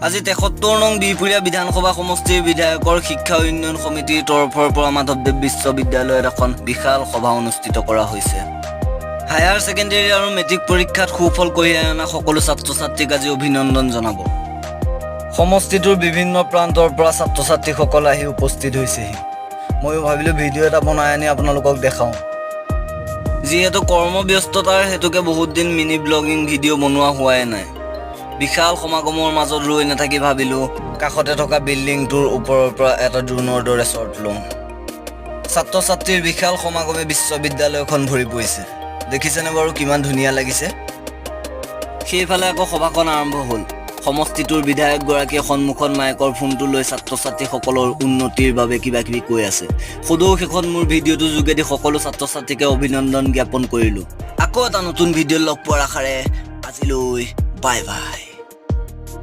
আজি ৭৩ নং বিহপুৰীয়া বিধানসভা সমষ্টিৰ বিধায়কৰ শিক্ষা উন্নয়ন সমিতিৰ তৰফৰ পৰা মাধৱদেৱ বিশ্ববিদ্যালয়ত এখন বিশাল সভা অনুষ্ঠিত কৰা হৈছে। হায়াৰ ছেকেণ্ডেৰী আৰু মেট্ৰিক পৰীক্ষাত সুফল কঢ়িয়াই অনা সকলো ছাত্ৰ ছাত্ৰীক আজি অভিনন্দন জনাব। সমষ্টিটোৰ বিভিন্ন প্ৰান্তৰ পৰা ছাত্ৰ ছাত্ৰীসকল আহি উপস্থিত হৈছেহি। ময়ো ভাবিলোঁ ভিডিঅ' এটা বনাই আনি আপোনালোকক দেখাওঁ। যিহেতু কৰ্মব্যস্ততাৰ হেতুকে বহুত দিন মিনি ব্লগিং ভিডিঅ' বনোৱা হোৱাই নাই। বিশাল সমাগমৰ মাজত ৰৈ নাথাকি ভাবিলোঁ কাষতে থকা বিল্ডিংটোৰ ওপৰৰ পৰা এটা ড্ৰোনৰ দৰে শ্বট লওঁ। ছাত্ৰ ছাত্ৰীৰ বিশাল সমাগমে বিশ্ববিদ্যালয়খন ভৰি পৰিছে। দেখিছেনে বাৰু কিমান ধুনীয়া লাগিছে? সেইফালে আকৌ সভাখন আৰম্ভ হ'ল। সমষ্টিটোৰ বিধায়কগৰাকীয়ে সন্মুখত মাইকৰ ফোনটো লৈ ছাত্ৰ ছাত্ৰীসকলৰ উন্নতিৰ বাবে কিবা কিবি কৈ আছে। সদৌ শেষত মোৰ ভিডিঅ'টোৰ যোগেদি সকলো ছাত্ৰ ছাত্ৰীকে অভিনন্দন জ্ঞাপন কৰিলোঁ। আকৌ এটা নতুন ভিডিঅ'ত লগ পোৱাৰ আশাৰে আজিলৈ বাই বাই।